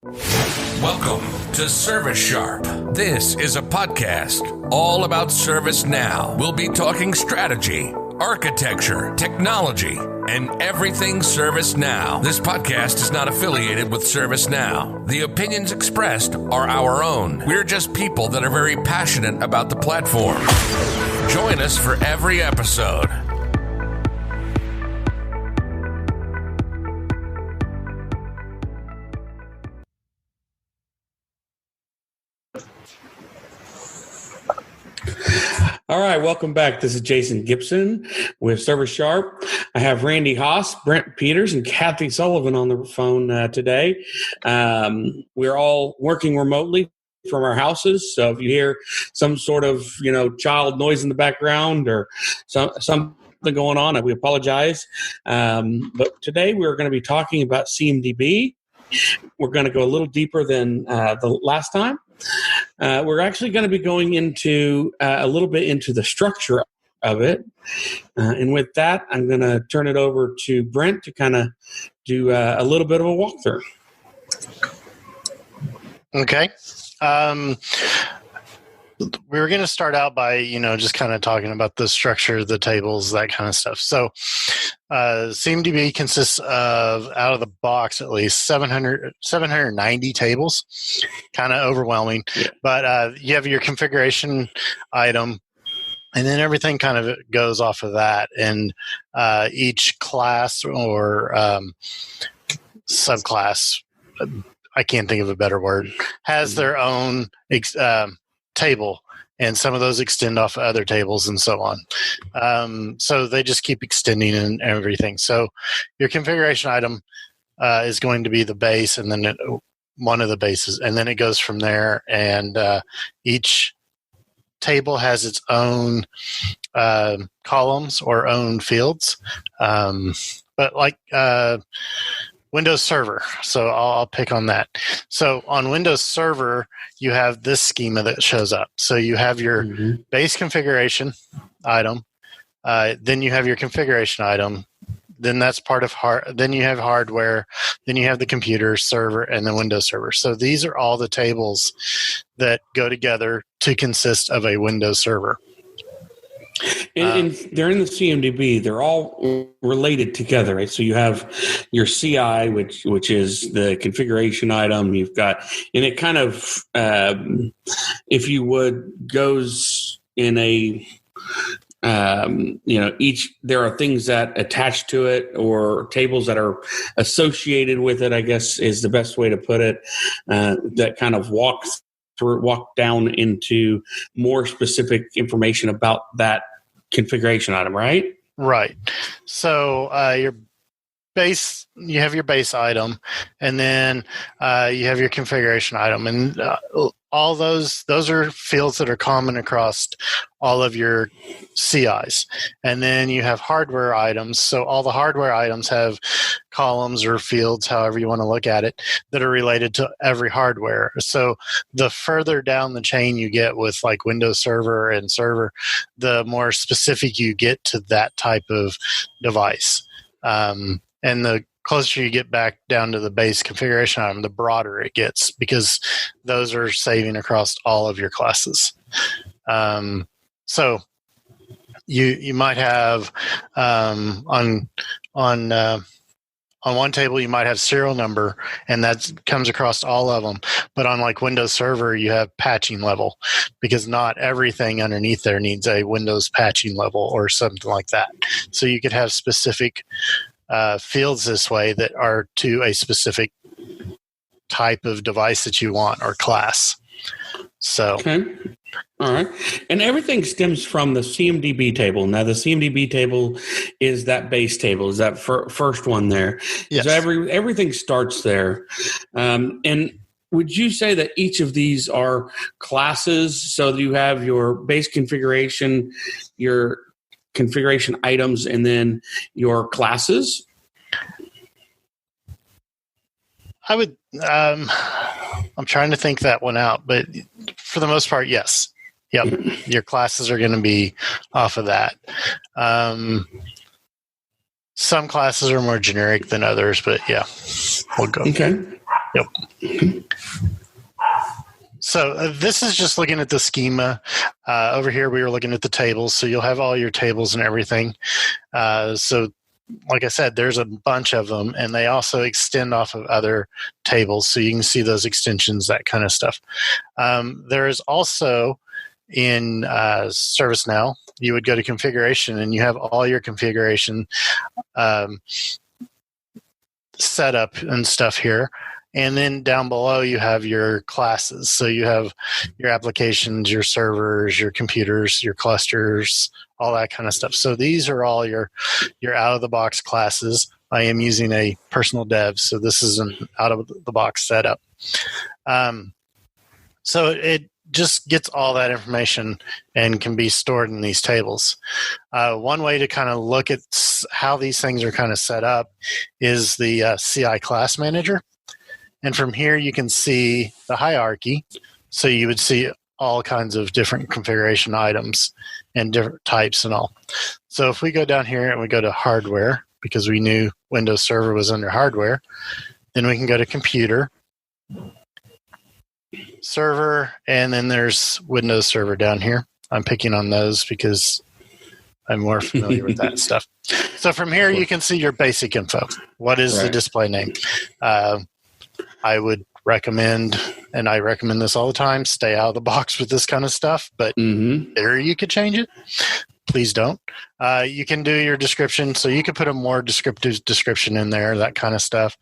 Welcome to ServiceSharp. This is a podcast all about ServiceNow. We'll be talking strategy, architecture, technology, and everything ServiceNow. This podcast is not affiliated with ServiceNow. The opinions expressed are our own. We're just people that are very passionate about the platform. Join us for every episode. All right, welcome back. This is Jason Gibson with ServiceSharp. I have Randy Haas, Brent Peters, and Kathy Sullivan on the phone today. We're all working remotely from our houses, so if you hear some sort of child noise in the background or something going on, we apologize. But today we're going to be talking about CMDB. We're going to go a little deeper than the last time. We're actually going to be going into a little bit into the structure of it. And with that, I'm going to turn it over to Brent to kind of do a little bit of a walkthrough. Okay. We were going to start out by, just kind of talking about the structure, the tables, that kind of stuff. So CMDB consists of, out of the box, at least 790 tables. Kind of overwhelming. Yeah. But you have your configuration item, and then everything kind of goes off of that. And each class or subclass, I can't think of a better word, has their own table, and some of those extend off of other tables and so on. So they just keep extending and everything. So your configuration item is going to be the base, and then one of the bases, and then it goes from there. And each table has its own columns or own fields. But like Windows Server. So I'll pick on that. So on Windows Server, you have this schema that shows up. So you have your base configuration item. Then you have your configuration item. Then that's part of then you have hardware. Then you have the computer, server, and the Windows Server. So these are all the tables that go together to consist of a Windows Server. And they're in the CMDB. They're all related together, right? So you have your CI, which is the configuration item. You've got, and it kind of, if you would, goes in a, each, there are things that attach to it or tables that are associated with it, I guess is the best way to put it, that kind of walk down into more specific information about that configuration item, right? Right. So your base, you have your base item, and then you have your configuration item, and all those are fields that are common across all of your CIs. And then you have hardware items. So all the hardware items have columns or fields, however you want to look at it, that are related to every hardware. So the further down the chain you get with like Windows Server and Server, the more specific you get to that type of device. And the closer you get back down to the base configuration item, the broader it gets, because those are saving across all of your classes. So you might have on one table you might have serial number, and that comes across all of them. But on like Windows Server, you have patching level, because not everything underneath there needs a Windows patching level or something like that. So you could have specific fields this way that are to a specific type of device that you want or class. So, okay. All right. And everything stems from the CMDB table. Now, the CMDB table is that base table, is that first one there. Yes. So everything starts there. And would you say that each of these are classes? So you have your base configuration, your configuration items, and then your classes? I would, I'm trying to think that one out, but for the most part, yes. Yep. Your classes are going to be off of that. Some classes are more generic than others, but yeah, we'll go. Okay. Yep. So this is just looking at the schema. Over here, we were looking at the tables. So you'll have all your tables and everything. So like I said, there's a bunch of them, and they also extend off of other tables. So you can see those extensions, that kind of stuff. There is also in ServiceNow, you would go to configuration, and you have all your configuration setup and stuff here. And then down below, you have your classes. So you have your applications, your servers, your computers, your clusters, all that kind of stuff. So these are all your out-of-the-box classes. I am using a personal dev, so this is an out-of-the-box setup. So it just gets all that information and can be stored in these tables. One way to kind of look at how these things are kind of set up is the CI class manager. And from here, you can see the hierarchy. So you would see all kinds of different configuration items and different types and all. So if we go down here and we go to hardware, because we knew Windows Server was under hardware, then we can go to computer, server, and then there's Windows Server down here. I'm picking on those because I'm more familiar with that stuff. So from here, you can see your basic info. What is the display name? I would recommend, and I recommend this all the time, stay out of the box with this kind of stuff, but there you could change it. Please don't. You can do your description, so you could put a more descriptive description in there, that kind of stuff.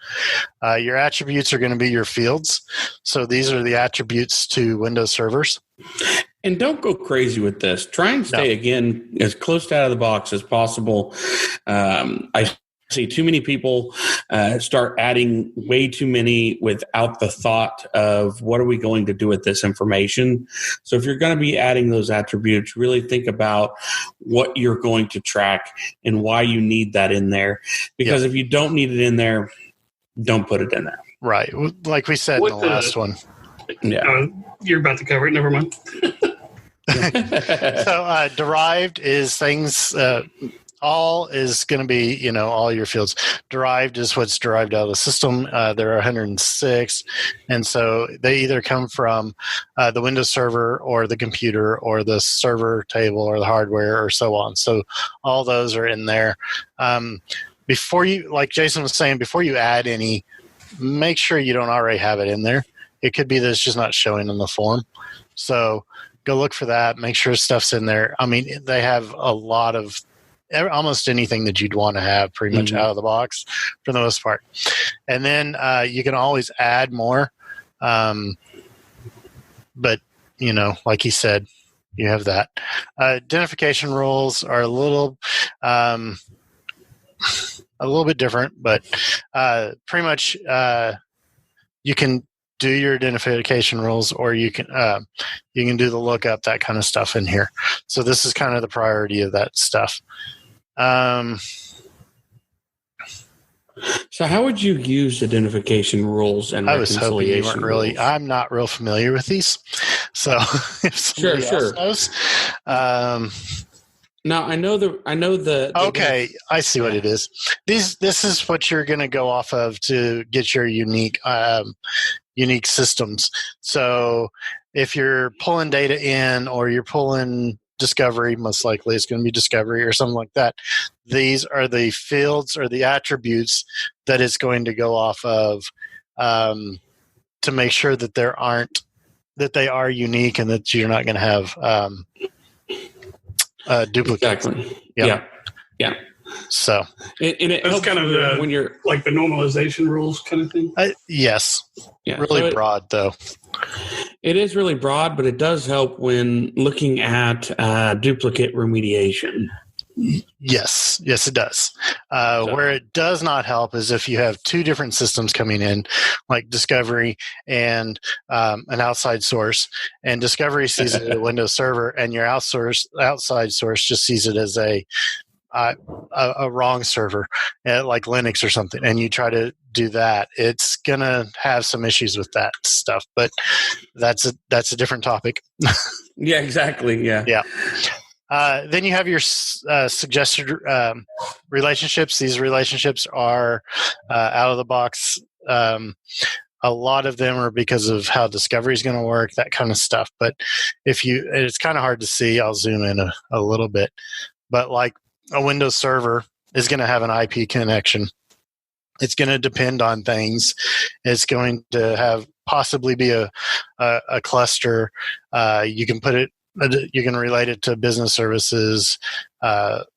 Your attributes are going to be your fields. So these are the attributes to Windows servers. And don't go crazy with this. Try and stay, again, as close to out of the box as possible. I see too many people start adding way too many without the thought of what are we going to do with this information. So if you're going to be adding those attributes, really think about what you're going to track and why you need that in there. Because if you don't need it in there, don't put it in there. Right. Like we said in the last one. Yeah. You're about to cover it. Never mind. So derived is things... all is going to be, all your fields. Derived is what's derived out of the system. There are 106. And so they either come from the Windows Server or the computer or the server table or the hardware or so on. So all those are in there. Before you, like Jason was saying, before you add any, make sure you don't already have it in there. It could be that it's just not showing in the form. So go look for that. Make sure stuff's in there. I mean, they have a lot of almost anything that you'd want to have pretty much out of the box for the most part. And then you can always add more. But, like he said, you have that. Identification rules are a little bit different, but pretty much you can do your identification rules, or you can do the lookup, that kind of stuff in here. So this is kind of the priority of that stuff. So how would you use identification rules and reconciliation rules? I'm not real familiar with these. So if somebody else knows. Now I know the okay, I see what it is. This is what you're going to go off of to get your unique systems. So if you're pulling data in, or you're pulling discovery, most likely it's going to be discovery or something like that. These are the fields or the attributes that it's going to go off of to make sure that they are unique and that you're not going to have duplicates. Exactly. Yeah. So it helps kind of when you're like the normalization rules kind of thing. Yes. Yeah. Really broad though. It is really broad, but it does help when looking at duplicate remediation. Yes, it does. Where it does not help is if you have two different systems coming in, like Discovery and an outside source, and Discovery sees it as a Windows server, and your outside source just sees it as a wrong server, like Linux or something, and you try to do that, it's gonna have some issues with that stuff. But that's a different topic. Yeah, exactly. Yeah. Then you have your suggested relationships. These relationships are out of the box A lot of them are because of how discovery is going to work, that kind of stuff. But it's kind of hard to see. I'll zoom in a little bit. But like a Windows server is going to have an IP connection. It's going to depend on things. It's going to have possibly be a cluster. You can put it. You can relate it to business services,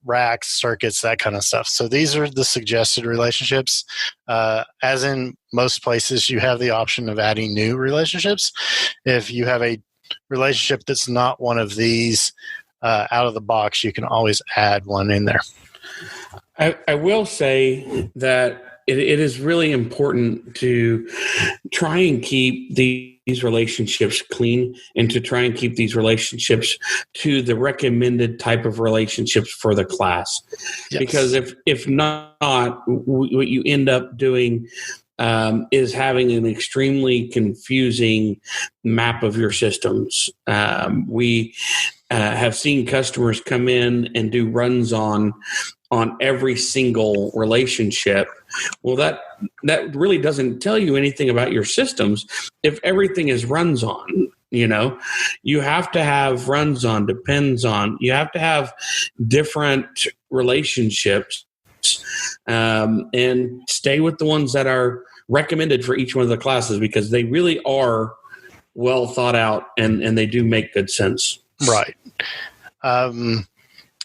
racks, circuits, that kind of stuff. So these are the suggested relationships. As in most places, you have the option of adding new relationships. If you have a relationship that's not one of these out of the box, you can always add one in there. I will say that it is really important to try and keep these relationships clean and to try and keep these relationships to the recommended type of relationships for the class. Yes. Because if not, what you end up doing is having an extremely confusing map of your systems. We have seen customers come in and do runs on every single relationship. Well, that really doesn't tell you anything about your systems if everything is runs on. You have to have runs on, depends on. You have to have different relationships and stay with the ones that are recommended for each one of the classes because they really are well thought out and they do make good sense. Right.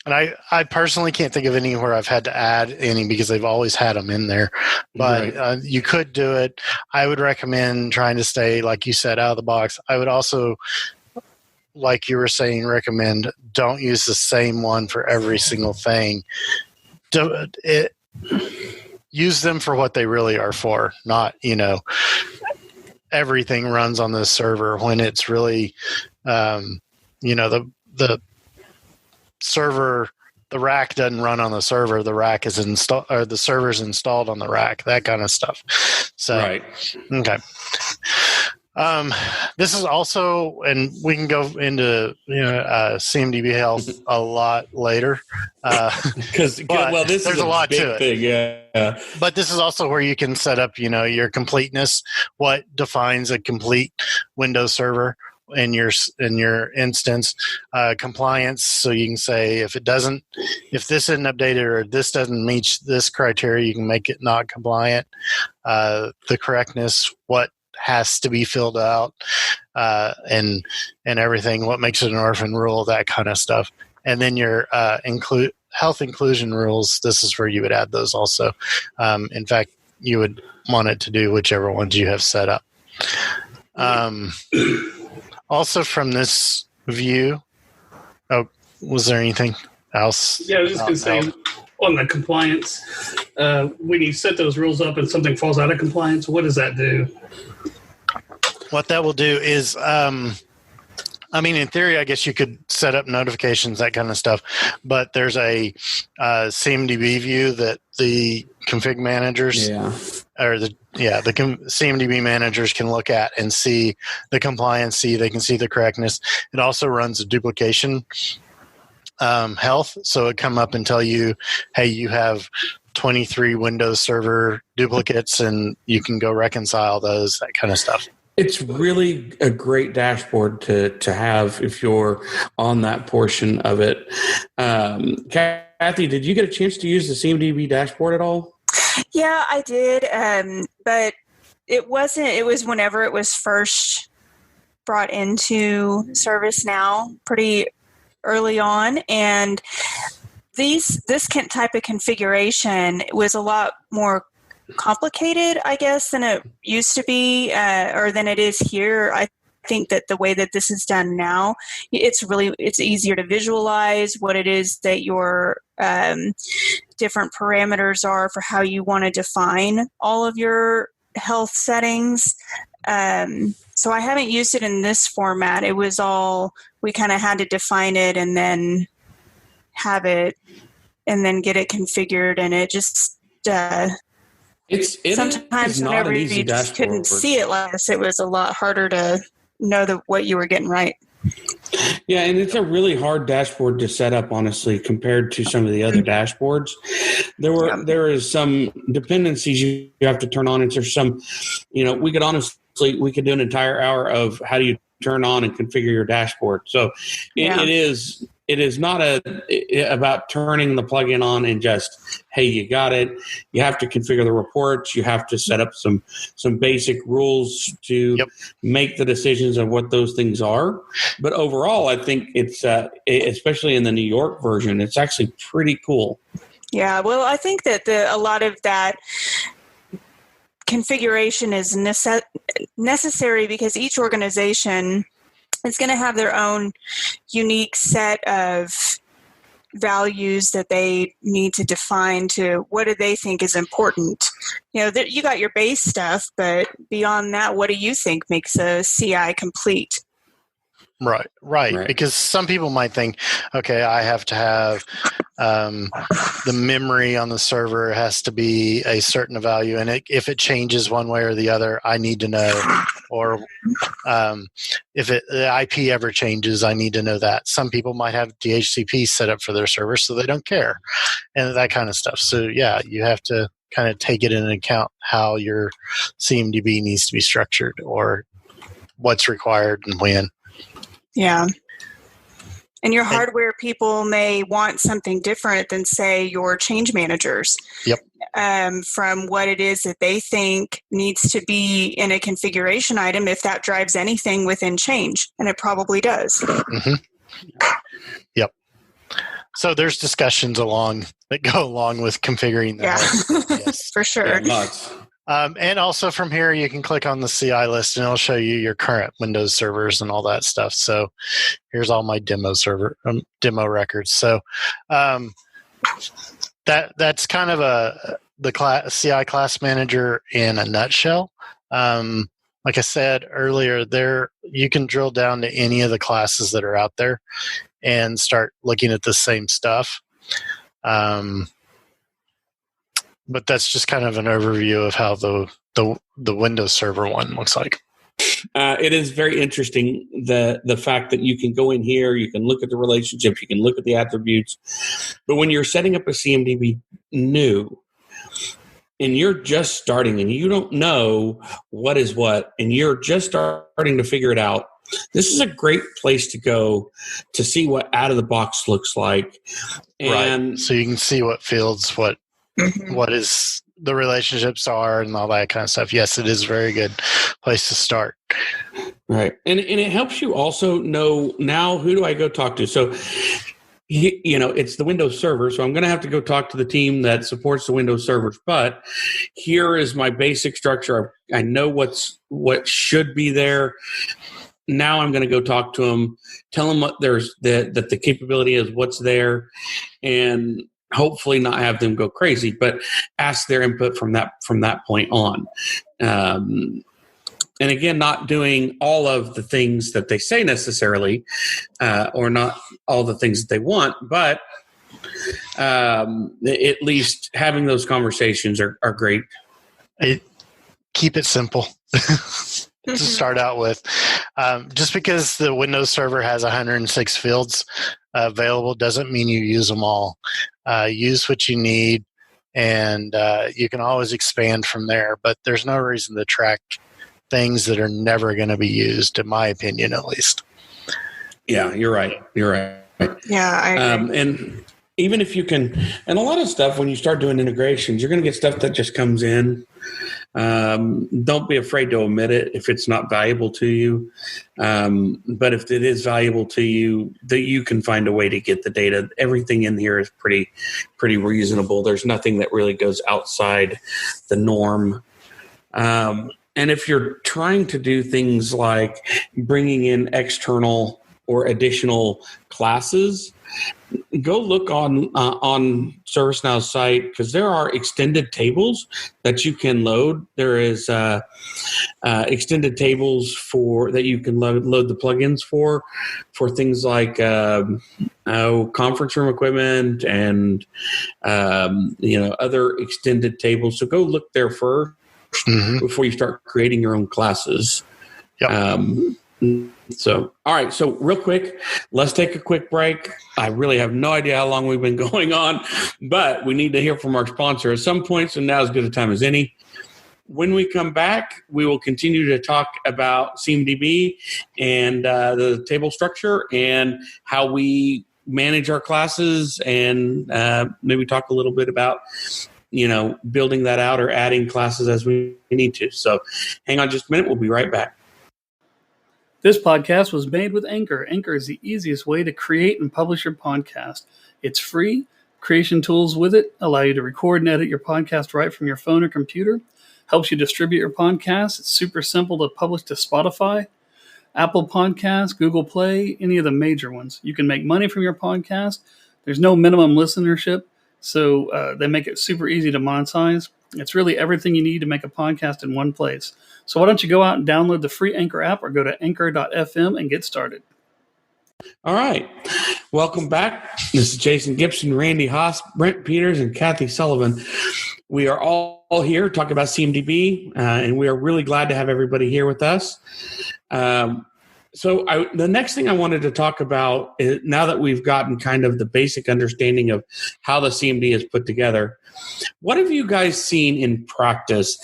And I personally can't think of anywhere I've had to add any because they've always had them in there. But right. You could do it. I would recommend trying to stay, like you said, out of the box. I would also, like you were saying, recommend don't use the same one for every single thing. Use them for what they really are for, not, everything runs on this server when it's really, the server, the rack doesn't run on the server. The rack is installed, or the server's installed on the rack. That kind of stuff. So, right. Okay. This is also, and we can go into CMDB health a lot later because this is a lot to it. Thing, yeah. But this is also where you can set up, your completeness. What defines a complete Windows server in your instance? Compliance. So you can say if this isn't updated or this doesn't meet this criteria, you can make it not compliant. The correctness, what has to be filled out, and everything, what makes it an orphan rule, that kind of stuff. And then your health inclusion rules, this is where you would add those also. In fact, you would want it to do whichever ones you have set up. Also from this view, was there anything else? Yeah, I was just going to say, on the compliance, when you set those rules up and something falls out of compliance, what does that do? What that will do is, in theory, I guess you could set up notifications, that kind of stuff, but there's a CMDB view that the config managers the CMDB managers can look at and see the compliancy. They can see the correctness. It also runs a duplication health, so it come up and tell you, hey, you have 23 Windows Server duplicates, and you can go reconcile those, that kind of stuff. It's really a great dashboard to have if you're on that portion of it. Kathy, did you get a chance to use the CMDB dashboard at all? Yeah, I did, but it was whenever it was first brought into ServiceNow pretty early on, and this type of configuration was a lot more complicated, I guess, than it used to be, or than it is here. I think that the way that this is done now, it's easier to visualize what it is that your different parameters are for how you want to define all of your health settings. So I haven't used it in this format. It was all, we kind of had to define it and then have it and then get it configured, and it just sometimes whenever you just couldn't see it like this, it was a lot harder to know what you were getting right. Yeah, and it's a really hard dashboard to set up, honestly, compared to some of the other dashboards. there is some dependencies you have to turn on, and there's some, we could do an entire hour of how do you turn on and configure your dashboard. So it is not about turning the plugin on and just, hey, you got it. You have to configure the reports. You have to set up some basic rules to make the decisions of what those things are. But overall, I think it's, especially in the New York version, it's actually pretty cool. Yeah, well, I think that a lot of that configuration is necessary because each organization is going to have their own unique set of values that they need to define to what do they think is important. You got your base stuff, but beyond that, what do you think makes a CI complete? Right. Because some people might think, okay, I have to have the memory on the server has to be a certain value, and if it changes one way or the other, I need to know. Or if the IP ever changes, I need to know that. Some people might have DHCP set up for their server, so they don't care, and that kind of stuff. So yeah, you have to kind of take it into account how your CMDB needs to be structured or what's required and when. Yeah. And your hardware people may want something different than, say, your change managers. Yep. From what it is that they think needs to be in a configuration item, if that drives anything within change. And it probably does. Mm-hmm. Yep. So there's discussions that go along with configuring that. Yeah, yes. For sure. Yeah, lots. And also from here, you can click on the CI list and it'll show you your current Windows servers and all that stuff. So here's all my demo records. So that's kind of the CI class manager in a nutshell. Like I said earlier, you can drill down to any of the classes that are out there and start looking at the same stuff. But that's just kind of an overview of how the Windows Server one looks like. It is very interesting, the fact that you can go in here, you can look at the relationship, you can look at the attributes. But when you're setting up a CMDB new, and you're just starting and you don't know what is what, and you're just starting to figure it out, this is a great place to go to see what out of the box looks like. And right. So you can see what fields, what is the relationships are and all that kind of stuff. Yes, it is a very good place to start. Right. And it helps you also know now, who do I go talk to? So, it's the Windows server. So I'm going to have to go talk to the team that supports the Windows servers. But here is my basic structure. I know what should be there. Now I'm going to go talk to them, tell them what that the capability is, what's there, and hopefully not have them go crazy, but ask their input from that point on. And again, not doing all of the things that they say necessarily, or not all the things that they want, but at least having those conversations are great. Keep it simple to start out with. Just because the Windows Server has 106 fields available doesn't mean you use them all. Use what you need, and you can always expand from there. But there's no reason to track things that are never going to be used, in my opinion, at least. Yeah, you're right. Yeah, I agree. And even if you can, and a lot of stuff, when you start doing integrations, you're going to get stuff that just comes in. Don't be afraid to omit it if it's not valuable to you. But if it is valuable to you, that you can find a way to get the data. Everything in here is pretty reasonable. There's nothing that really goes outside the norm. And if you're trying to do things like bringing in external or additional classes, go look on ServiceNow's site, because there are extended tables that you can load. There is extended tables that you can load the plugins for things like conference room equipment and other extended tables. So go look there first before you start creating your own classes. Yep. So, all right. So real quick, let's take a quick break. I really have no idea how long we've been going on, but we need to hear from our sponsor at some point. So now is as good a time as any. When we come back, we will continue to talk about CMDB and the table structure and how we manage our classes, and maybe talk a little bit about, building that out or adding classes as we need to. So hang on just a minute. We'll be right back. This podcast was made with Anchor. Anchor is the easiest way to create and publish your podcast. It's free. Creation tools with it allow you to record and edit your podcast right from your phone or computer. Helps you distribute your podcast. It's super simple to publish to Spotify, Apple Podcasts, Google Play, any of the major ones. You can make money from your podcast. There's no minimum listenership, so they make it super easy to monetize. It's really everything you need to make a podcast in one place. So why don't you go out and download the free Anchor app or go to anchor.fm and get started. All right. Welcome back. This is Jason Gibson, Randy Haas, Brent Peters, and Kathy Sullivan. We are all here talking about CMDB, and we are really glad to have everybody here with us. So the next thing I wanted to talk about is, now that we've gotten kind of the basic understanding of how the CMD is put together, what have you guys seen in practice?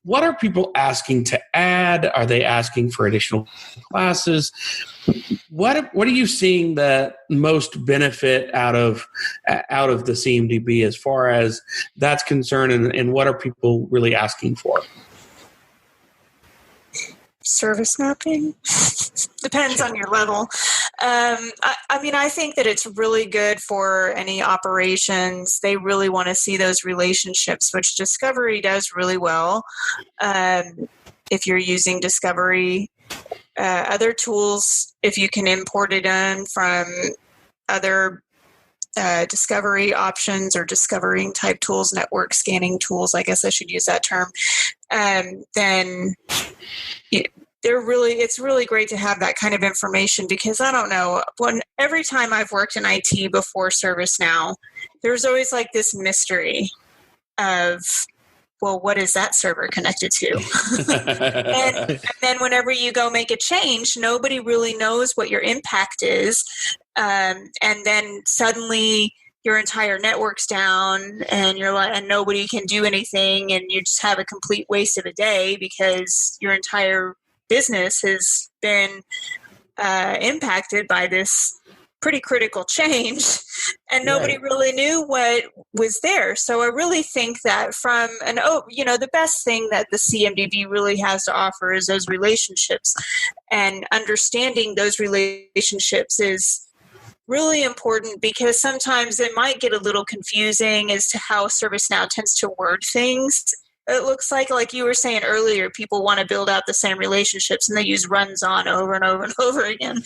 What are people asking to add? Are they asking for additional classes? What are you seeing the most benefit out of the CMDB as far as that's concerned, and what are people really asking for? Service mapping depends on your level. I think that it's really good for any operations. They really want to see those relationships, which Discovery does really well. If you're using Discovery, other tools, if you can import it in from other discovery options or discovering type tools, network scanning tools, I guess I should use that term, then it's really great to have that kind of information, because I don't know, every time I've worked in IT before ServiceNow, there's always like this mystery of, well, what is that server connected to? and then whenever you go make a change, nobody really knows what your impact is. And then suddenly your entire network's down, and and nobody can do anything, and you just have a complete waste of a day because your entire business has been impacted by this pretty critical change, and nobody really knew what was there. So I really think that the best thing that the CMDB really has to offer is those relationships, and understanding those relationships is really important, because sometimes it might get a little confusing as to how ServiceNow tends to word things. It looks like you were saying earlier, people want to build out the same relationships, and they use runs on over and over and over again. And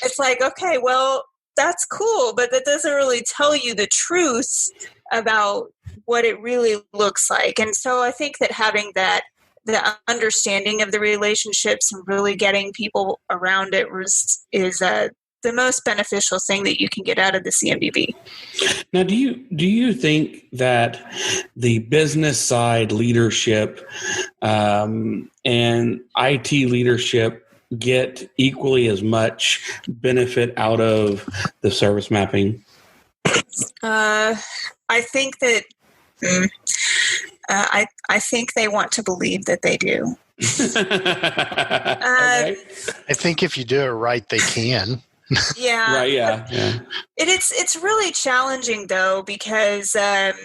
it's like, okay, well, that's cool, but that doesn't really tell you the truth about what it really looks like. And so I think that having the understanding of the relationships and really getting people around it is the most beneficial thing that you can get out of the CMDB. Now, do you think that the business side leadership and IT leadership get equally as much benefit out of the service mapping? I think that I think they want to believe that they do. Okay. I think if you do it right, they can. Yeah. Right. Yeah. It's really challenging though, because the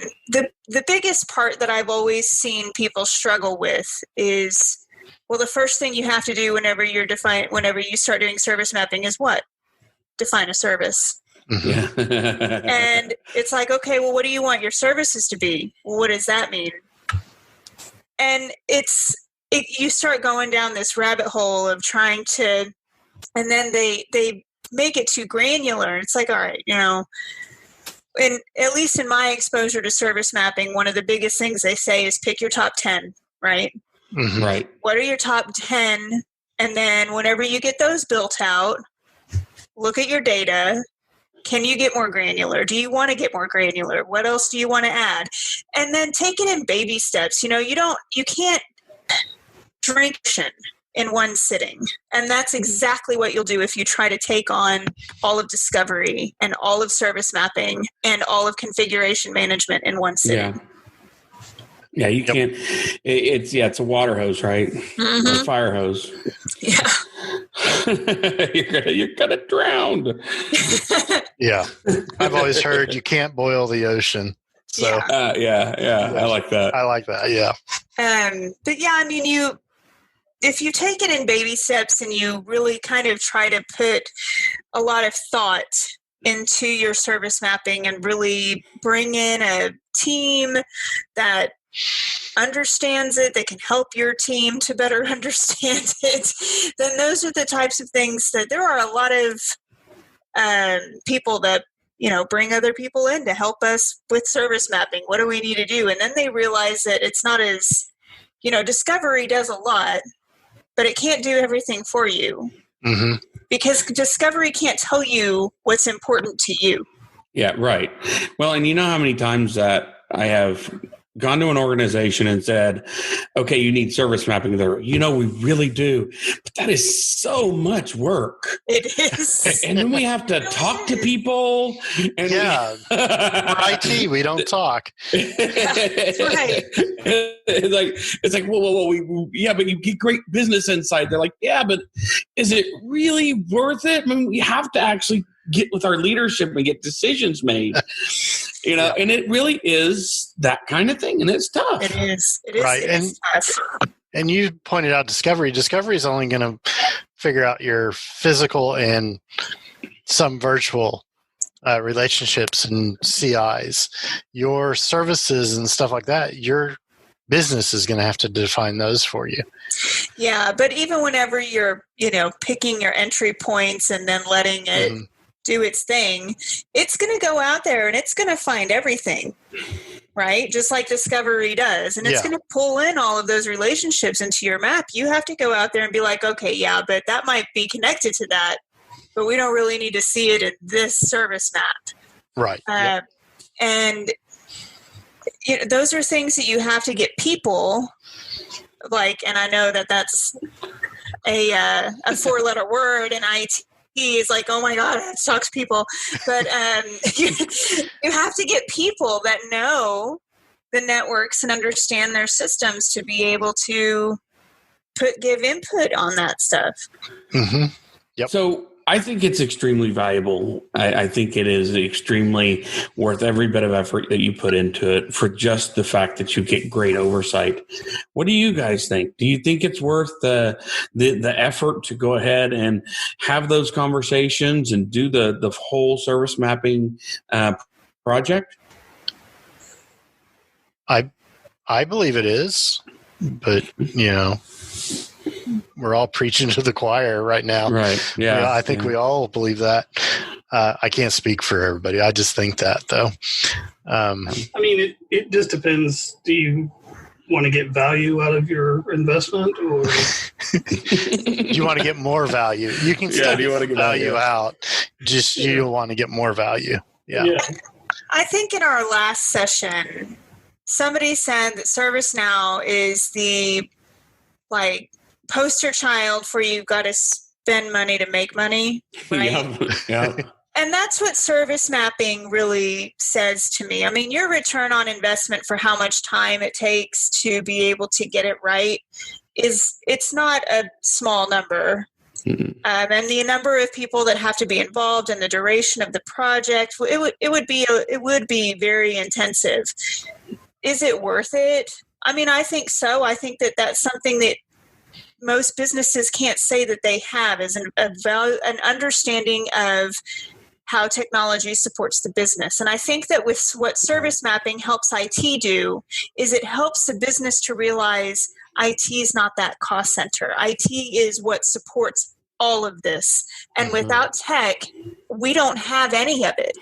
biggest part that I've always seen people struggle with is, well, the first thing you have to do whenever you start doing service mapping is what? Define a service. Mm-hmm. And it's like, okay, well, what do you want your services to be? Well, what does that mean? And you start going down this rabbit hole of trying to, and then they make it too granular. It's like, all right, and at least in my exposure to service mapping, one of the biggest things they say is pick your top 10, right? Mm-hmm. Right. What are your top 10? And then whenever you get those built out, look at your data. Can you get more granular? Do you want to get more granular? What else do you want to add? And then take it in baby steps. You can't drink in one sitting. And that's exactly what you'll do if you try to take on all of discovery and all of service mapping and all of configuration management in one sitting. Yeah. Yeah, you can't. It's a water hose, right? Mm-hmm. Or a fire hose. Yeah. you're gonna drown. Yeah, I've always heard you can't boil the ocean. So yeah, I like that. I like that. Yeah. But yeah, I mean, if you take it in baby steps and you really kind of try to put a lot of thought into your service mapping and really bring in a team that understands it, that can help your team to better understand it, then those are the types of things that there are a lot of people that, bring other people in to help us with service mapping. What do we need to do? And then they realize that it's not as, discovery does a lot, but it can't do everything for you. Mm-hmm. Because discovery can't tell you what's important to you. Yeah, right. Well, and you know how many times that I have gone to an organization and said, okay, you need service mapping there. We really do. But that is so much work. It is. And then we have to talk to people. And we're IT, we don't talk. That's right. It's like, whoa, but you get great business insight. They're like, yeah, but is it really worth it? I mean, we have to actually get with our leadership and get decisions made. And it really is that kind of thing, and it's tough. It is. Right. It's tough. And you pointed out discovery. Discovery is only going to figure out your physical and some virtual relationships and CIs. Your services and stuff like that, your business is going to have to define those for you. Yeah, but even whenever you're, picking your entry points and then letting it do its thing, it's going to go out there and it's going to find everything, right? Just like discovery does. And it's going to pull in all of those relationships into your map. You have to go out there and be like, okay, yeah, but that might be connected to that, but we don't really need to see it in this service map. Right. And those are things that you have to get people like, and I know that that's a 4-letter word in IT. Is like, oh my God, I have to talk to people. But you have to get people that know the networks and understand their systems to be able to give input on that stuff. Mm-hmm. Yep. So I think it's extremely valuable. I think it is extremely worth every bit of effort that you put into it for just the fact that you get great oversight. What do you guys think? Do you think it's worth the effort to go ahead and have those conversations and do the whole service mapping project? I believe it is, but we're all preaching to the choir right now. Right. Yeah. I think we all believe that. I can't speak for everybody. I just think that, though. I mean, it just depends. Do you want to get value out of your investment, or you want to get more value? You can still get value out. Just you want to get more value. Yeah. I think in our last session, somebody said that ServiceNow is the poster child for you got to spend money to make money, right? Yeah. And that's what service mapping really says to me. I mean, your return on investment for how much time it takes to be able to get it right it's not a small number. Mm-hmm. And the number of people that have to be involved and the duration of the project, it would be very intensive. Is it worth it? I mean, I think so. I think that that's something that most businesses can't say that they have, is an understanding of how technology supports the business. And I think that with what service mapping helps IT do is it helps the business to realize IT is not that cost center. IT is what supports all of this. And without tech, we don't have any of it.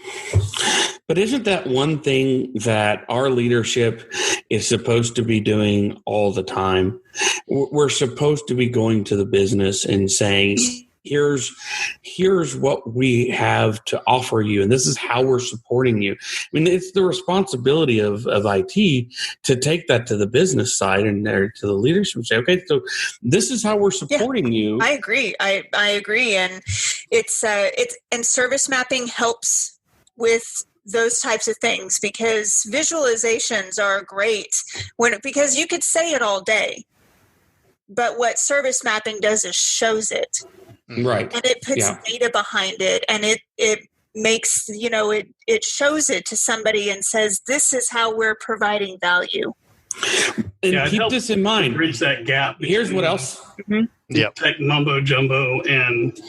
But isn't that one thing that our leadership is supposed to be doing all the time? We're supposed to be going to the business and saying, here's what we have to offer you, and this is how we're supporting you. I mean, it's the responsibility of IT to take that to the business side and to the leadership and say, okay, so this is how we're supporting you. I agree. I agree, and it's and service mapping helps with those types of things, because visualizations are great because you could say it all day, but what service mapping does is shows it. Right. And it puts data behind it, and it makes, it shows it to somebody and says, this is how we're providing value. And keep this in mind. Bridge that gap. Here's what else. Tech mumbo jumbo and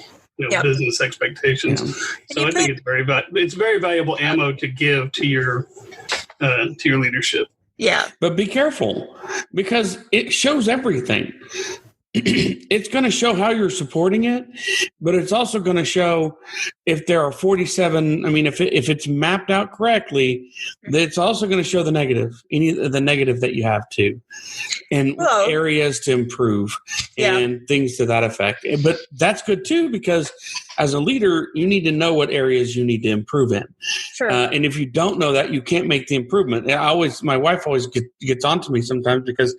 business expectations. Yeah. So I think it's very valuable ammo to give to your leadership. Yeah. But be careful, because it shows everything. It's going to show how you're supporting it, but it's also going to show if there are 47. I mean, if it's mapped out correctly, it's also going to show the negative, the negative that you have too, and areas to improve and things to that effect. But that's good too, because as a leader, you need to know what areas you need to improve in. Sure. And if you don't know that, you can't make the improvement. My wife always gets onto me sometimes because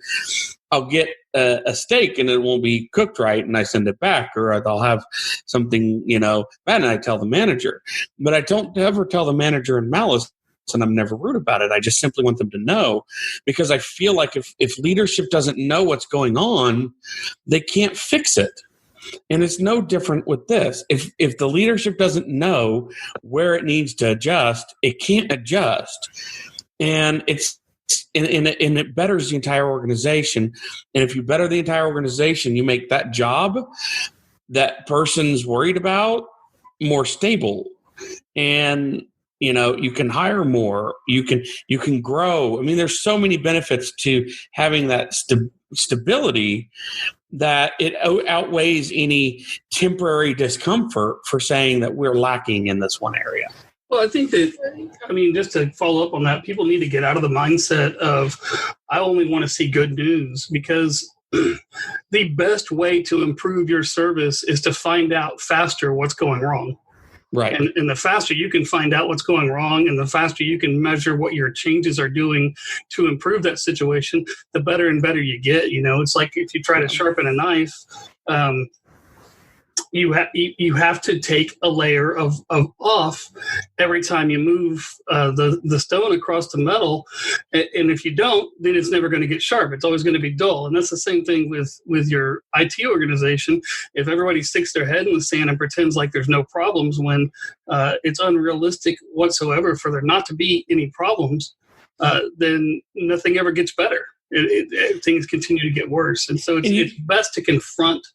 I'll get a steak and it won't be cooked right, and I send it back, or I'll have something, bad, and I tell the manager. But I don't ever tell the manager in malice, and I'm never rude about it. I just simply want them to know, because I feel like if leadership doesn't know what's going on, they can't fix it. And it's no different with this. If the leadership doesn't know where it needs to adjust, it can't adjust. And it betters the entire organization. And if you better the entire organization, you make that job that person's worried about more stable. And you can hire more. You can grow. I mean, there's so many benefits to having that stability that it outweighs any temporary discomfort for saying that we're lacking in this one area. Well, I think that, just to follow up on that, people need to get out of the mindset of, I only want to see good news, because the best way to improve your service is to find out faster what's going wrong. Right. And the faster you can find out what's going wrong, and the faster you can measure what your changes are doing to improve that situation, the better and better you get. It's like if you try to sharpen a knife, you have to take a layer of off every time you move the stone across the metal, and if you don't, then it's never going to get sharp. It's always going to be dull. And that's the same thing with your IT organization. If everybody sticks their head in the sand and pretends like there's no problems, when it's unrealistic whatsoever for there not to be any problems, then nothing ever gets better. Things continue to get worse. And so it's best to confront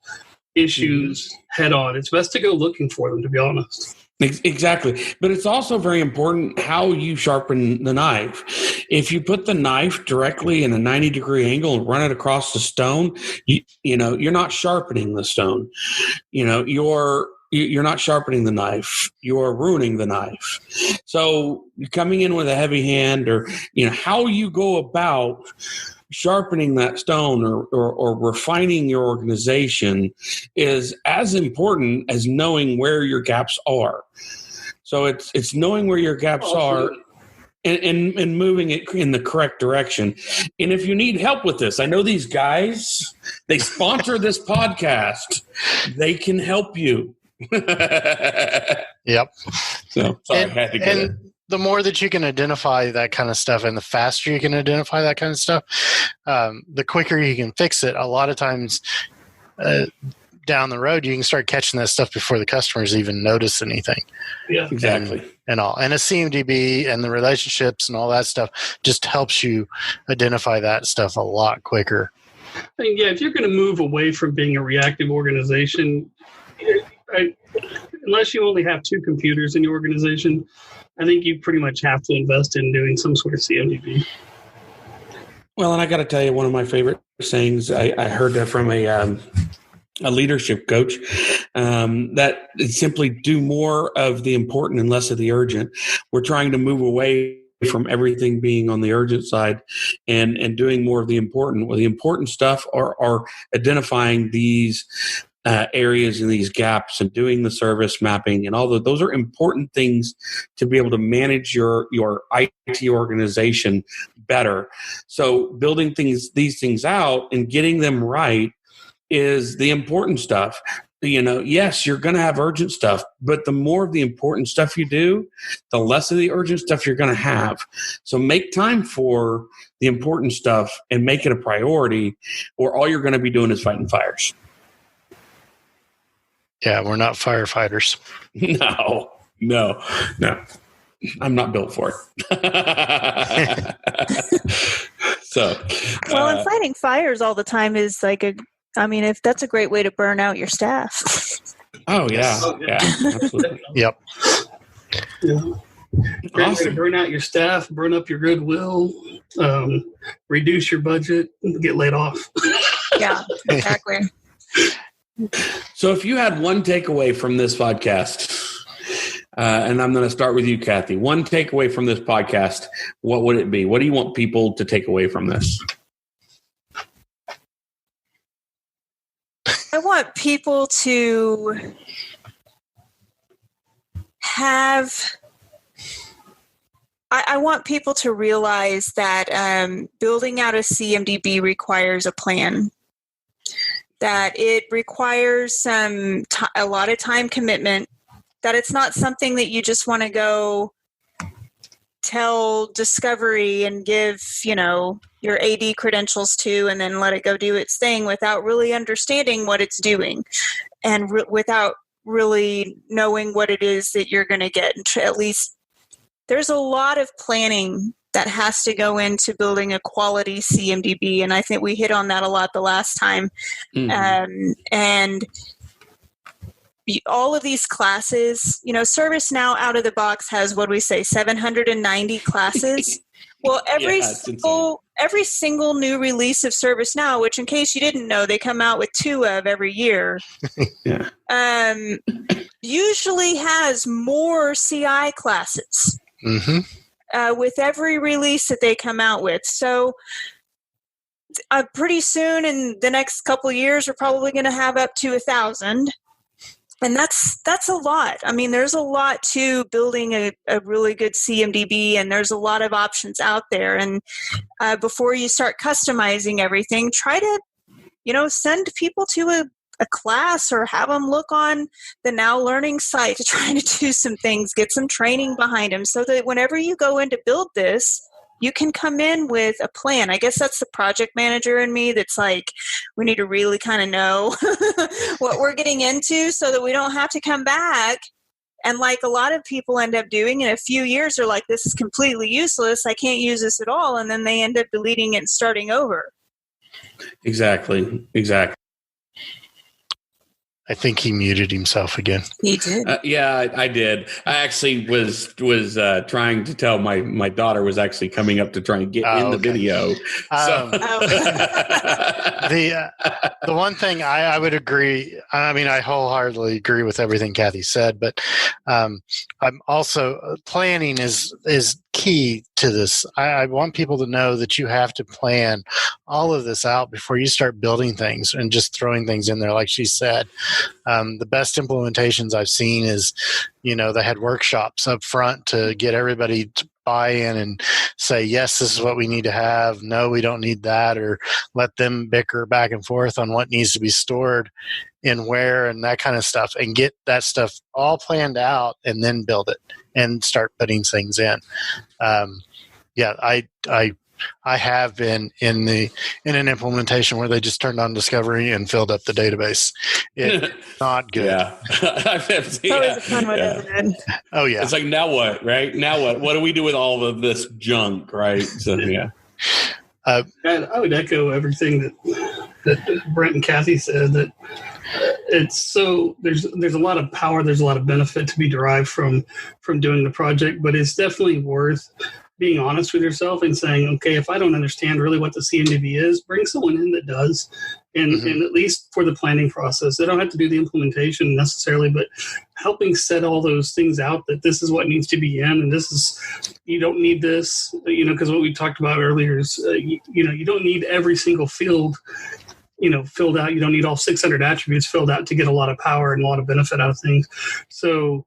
issues head on. It's best to go looking for them, to be honest. Exactly. But it's also very important how you sharpen the knife. If you put the knife directly in a 90-degree angle and run it across the stone, you're not sharpening the stone. You're not sharpening the knife. You're ruining the knife. So coming in with a heavy hand, or how you go about sharpening that stone or refining your organization is as important as knowing where your gaps are. So it's knowing where your gaps are and moving it in the correct direction. And if you need help with this, I know these guys, they sponsor this podcast. They can help you. Yep. So sorry, I had to get it. The more that you can identify that kind of stuff, and the faster you can identify that kind of stuff, the quicker you can fix it. A lot of times down the road, you can start catching that stuff before the customers even notice anything. Yeah, exactly. And a CMDB and the relationships and all that stuff just helps you identify that stuff a lot quicker. If you're going to move away from being a reactive organization, unless you only have 2 computers in your organization, I think you pretty much have to invest in doing some sort of CMDB. Well, and I got to tell you, one of my favorite sayings, I heard that from a leadership coach, that simply do more of the important and less of the urgent. We're trying to move away from everything being on the urgent side and doing more of the important. Well, the important stuff are identifying these areas and these gaps and doing the service mapping and all those are important things to be able to manage your IT organization better. So building these things out and getting them right is the important stuff. Yes, you're going to have urgent stuff, but the more of the important stuff you do, the less of the urgent stuff you're going to have. So make time for the important stuff and make it a priority, or all you're going to be doing is fighting fires. Yeah, we're not firefighters. No. I'm not built for it. And fighting fires all the time is if that's a great way to burn out your staff. Oh yeah, absolutely. Yep. Yeah. Great way to burn out your staff, burn up your goodwill, reduce your budget, get laid off. Yeah, exactly. So if you had one takeaway from this podcast, and I'm going to start with you, Kathy, one takeaway from this podcast, what would it be? What do you want people to take away from this? I want people to I want people to realize that building out a CMDB requires a plan, that it requires a lot of time commitment, that it's not something that you just want to go tell Discovery and give, your AD credentials to and then let it go do its thing without really understanding what it's doing and without really knowing what it is that you're going to get. At least there's a lot of planning that has to go into building a quality CMDB, and I think we hit on that a lot the last time. Mm-hmm. And all of these classes, ServiceNow out of the box has 790 classes. Well, every single new release of ServiceNow, which in case you didn't know, they come out with 2 of every year, usually has more CI classes with every release that they come out with. So pretty soon in the next couple of years, we're probably going to have up to 1,000. And that's a lot. I mean, there's a lot to building a really good CMDB, and there's a lot of options out there. And before you start customizing everything, try to, send people to a class or have them look on the Now Learning site to try to do some things, get some training behind them so that whenever you go in to build this, you can come in with a plan. I guess that's the project manager in me that's we need to really kind of know what we're getting into so that we don't have to come back. And a lot of people end up doing in a few years, they're like, this is completely useless. I can't use this at all. And then they end up deleting it and starting over. Exactly. I think he muted himself again. He did. Yeah, I did. I actually was trying to tell my daughter was actually coming up to try and get in the video. The one thing I would agree. I mean, I wholeheartedly agree with everything Kathy said, but I'm also planning is key to this. I want people to know that you have to plan all of this out before you start building things and just throwing things in there, like she said. The best implementations I've seen is, they had workshops up front to get everybody to buy in and say, yes, this is what we need to have. No, we don't need that, or let them bicker back and forth on what needs to be stored and where and that kind of stuff, and get that stuff all planned out and then build it and start putting things in. I have been in an implementation where they just turned on Discovery and filled up the database. It's not good. Yeah. Oh yeah. It's like, now what, right? Now what? What do we do with all of this junk, right? So yeah. And I would echo everything that Brent and Kathy said, that there's a lot of power, there's a lot of benefit to be derived from doing the project, but it's definitely worth being honest with yourself and saying, okay, if I don't understand really what the CMDB is, bring someone in that does, and at least for the planning process. They don't have to do the implementation necessarily, but helping set all those things out, that this is what needs to be in, and this is, you don't need this, because what we talked about earlier is, you don't need every single field filled out. You don't need all 600 attributes filled out to get a lot of power and a lot of benefit out of things. So,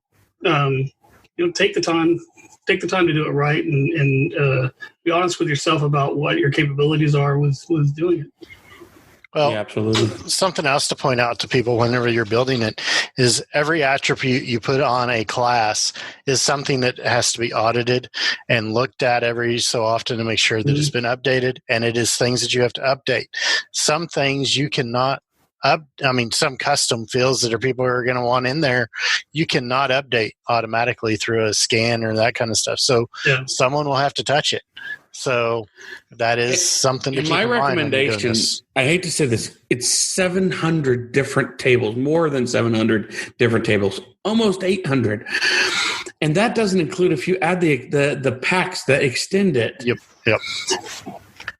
take the time to do it right, and be honest with yourself about what your capabilities are with doing it. Well, yeah, absolutely. Something else to point out to people whenever you're building it is every attribute you put on a class is something that has to be audited and looked at every so often to make sure that it's been updated, and it is things that you have to update. Some things you cannot some custom fields that people are going to want in there, you cannot update automatically through a scan or that kind of stuff. So someone will have to touch it. So that is something to keep in mind. My recommendation, I hate to say this, it's 700 different tables, more than 700 different tables, almost 800. And that doesn't include if you add the packs that extend it. Yep.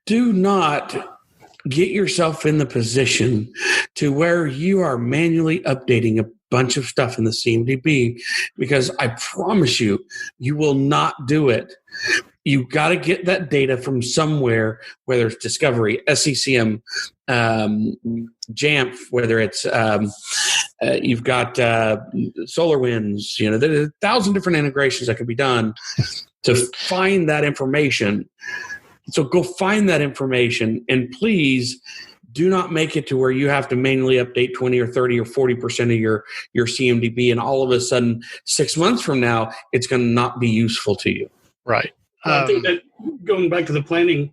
Do not get yourself in the position to where you are manually updating a bunch of stuff in the CMDB, because I promise you will not do it. You got to get that data from somewhere, whether it's Discovery, SCCM, Jamf, whether it's you've got SolarWinds. There's 1,000 different integrations that can be done to find that information. So go find that information, and please do not make it to where you have to manually update 20 or 30 or 40% of your CMDB, and all of a sudden 6 months from now, it's going to not be useful to you. Right. I think that going back to the planning,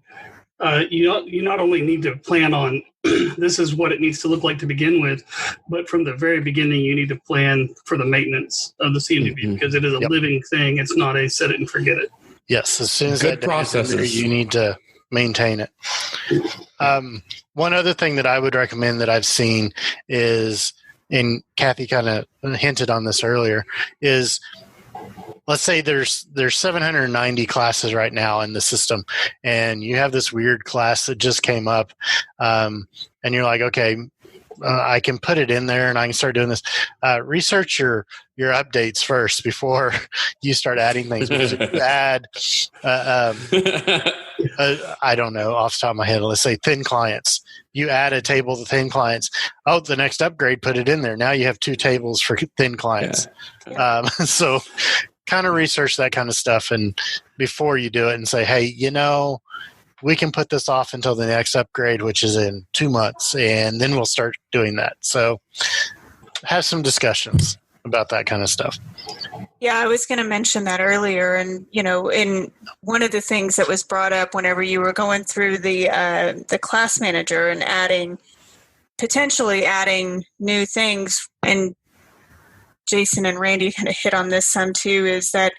you not only need to plan on this is what it needs to look like to begin with, but from the very beginning, you need to plan for the maintenance of the CMDB because it is a living thing. It's not a set it and forget it. Yes, as soon as good processes, you need to maintain it. One other thing that I would recommend that I've seen is, and Kathy kind of hinted on this earlier, is let's say there's 790 classes right now in the system, and you have this weird class that just came up, and you're like, okay, I can put it in there and I can start doing this. Research your updates first before you start adding things. Because if you add, I don't know, off the top of my head, let's say thin clients. You add a table to thin clients. Oh, the next upgrade, put it in there. Now you have 2 tables for thin clients. Yeah. So kind of research that kind of stuff and before you do it and say, hey, we can put this off until the next upgrade, which is in 2 months, and then we'll start doing that. So have some discussions about that kind of stuff. Yeah, I was going to mention that earlier. And, in one of the things that was brought up whenever you were going through the class manager and potentially adding new things, and Jason and Randy kind of hit on this some too, is that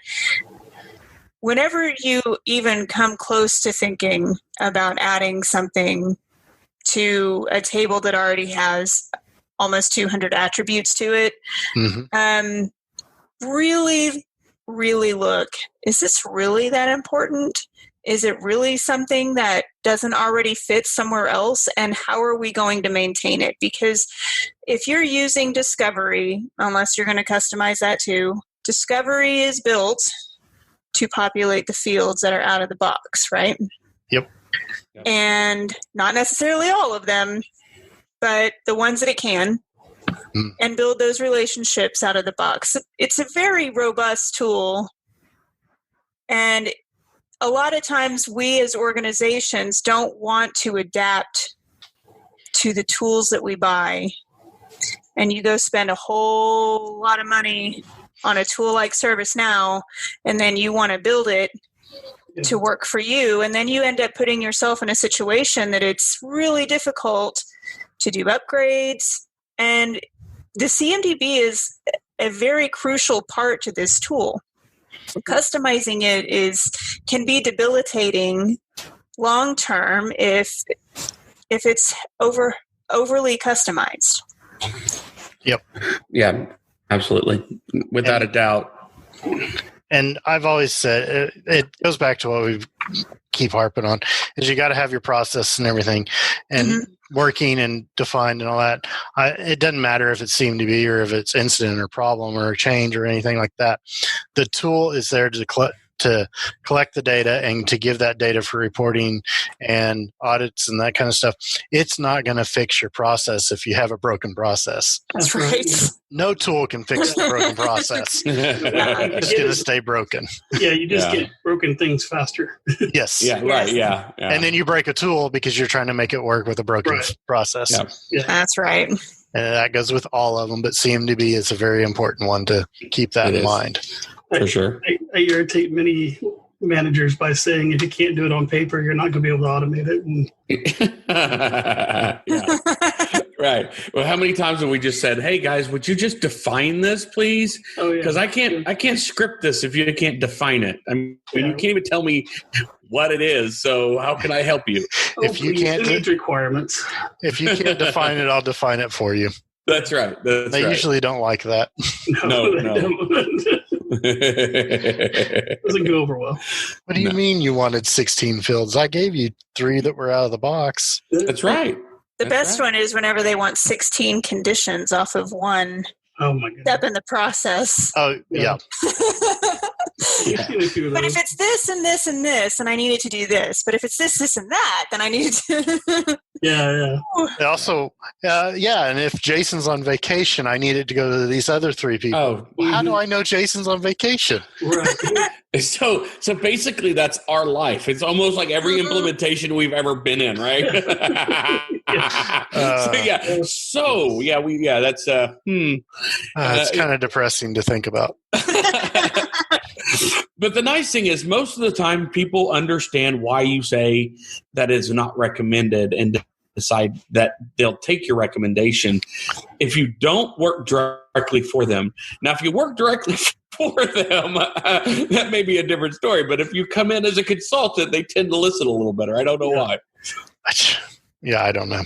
whenever you even come close to thinking about adding something to a table that already has almost 200 attributes to it, really, really look, is this really that important? Is it really something that doesn't already fit somewhere else? And how are we going to maintain it? Because if you're using Discovery, unless you're going to customize that too, Discovery is built to populate the fields that are out of the box, right? Yep. And not necessarily all of them, but the ones that it can, and build those relationships out of the box. It's a very robust tool. And a lot of times we as organizations don't want to adapt to the tools that we buy. And you go spend a whole lot of money on a tool like ServiceNow, and then you want to build it to work for you. And then you end up putting yourself in a situation that it's really difficult to do upgrades. And the CMDB is a very crucial part to this tool. Customizing it can be debilitating long term if it's overly customized. Yep. Yeah, absolutely. Without a doubt. And I've always said, it goes back to what we keep harping on, is you got to have your process and everything and working and defined and all that. It doesn't matter if it's CMDB or if it's incident or problem or a change or anything like that. The tool is there to to collect the data and to give that data for reporting and audits and that kind of stuff. It's not going to fix your process if you have a broken process. That's right. No tool can fix the broken process. It's going to stay broken. Yeah, you just get broken things faster. Yes. Yeah, right. Yeah. And then you break a tool because you're trying to make it work with a broken process. Yeah. That's right. And that goes with all of them, but CMDB is a very important one to keep that in mind. For sure. I irritate many managers by saying if you can't do it on paper, you're not going to be able to automate it. Right. Well, how many times have we just said, "Hey guys, would you just define this, please?" Oh, yeah. Because I can't script this if you can't define it. I mean, you can't even tell me what it is. So how can I help you? If you can't meet requirements, if you can't define it, I'll define it for you. That's right. They usually don't like that. No. Doesn't go over well. What do you mean you wanted 16 fields? I gave you 3 that were out of the box. That's right. The best one is whenever they want 16 conditions off of one Oh my goodness. step in the process. Oh, yeah. But if it's this and this and this, then I need it to do this. But if it's this, this, and that, then I need to. Yeah. Also, and if Jason's on vacation, I need it to go to these other 3 people. Oh, well, how do I know Jason's on vacation? Right. So basically, that's our life. It's almost like every implementation we've ever been in, right? That's it's kind of depressing to think about. But the nice thing is, most of the time, people understand why you say that is not recommended and decide that they'll take your recommendation if you don't work directly for them. Now, if you work directly for them, that may be a different story. But if you come in as a consultant, they tend to listen a little better. I don't know why. Yeah, I don't know.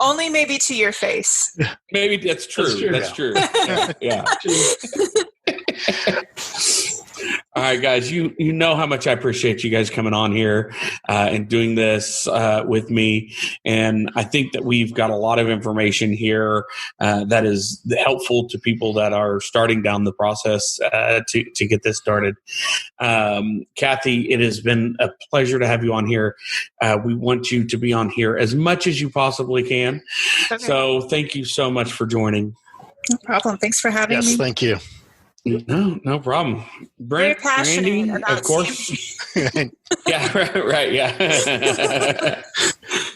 Only maybe to your face. Maybe that's true. That's true. Yeah. All right, guys, you know how much I appreciate you guys coming on here and doing this with me. And I think that we've got a lot of information here that is helpful to people that are starting down the process to get this started. Kathy, it has been a pleasure to have you on here. We want you to be on here as much as you possibly can. Okay. So thank you so much for joining. No problem. Thanks for having me. Yes, thank you. No problem. Brent, Randy, of course. Yeah, right. Yeah.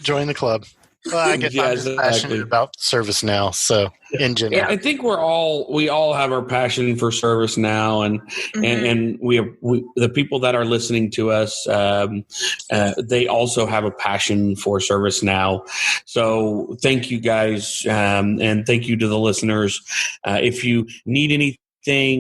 Join the club. Well, I guess I'm just passionate about ServiceNow. So in general, I think we all have our passion for ServiceNow, and we have the people that are listening to us. They also have a passion for ServiceNow. So thank you guys, and thank you to the listeners. If you need anything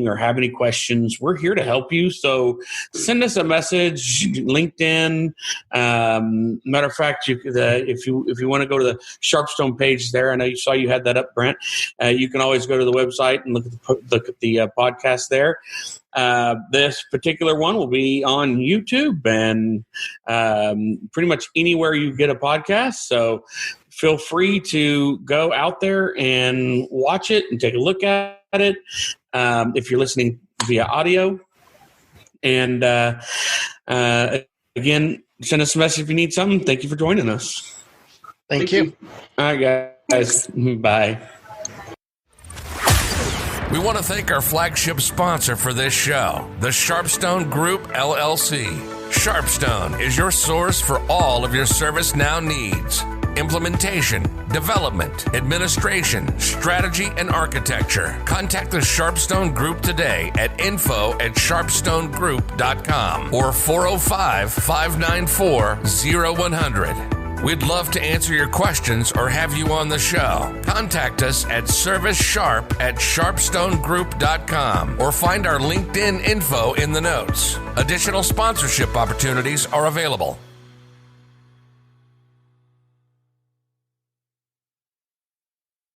or have any questions, we're here to help you. So send us a message, LinkedIn. Matter of fact, if you want to go to the Sharpstone page there, I know you saw you had that up, Brent. You can always go to the website and look at the podcast there. This particular one will be on YouTube and pretty much anywhere you get a podcast. So feel free to go out there and watch it and take a look at it. If you're listening via audio. And again, send us a message if you need something. Thank you for joining us. Thank you. All right, guys. Bye. We want to thank our flagship sponsor for this show, the Sharpstone Group, LLC. Sharpstone is your source for all of your ServiceNow needs. Implementation, development, administration, strategy, and architecture. Contact the Sharpstone Group today at info@sharpstonegroup.com or 405-594-0100. We'd love to answer your questions or have you on the show. Contact us at ServiceSharp@sharpstonegroup.com or find our LinkedIn info in the notes. Additional sponsorship opportunities are available.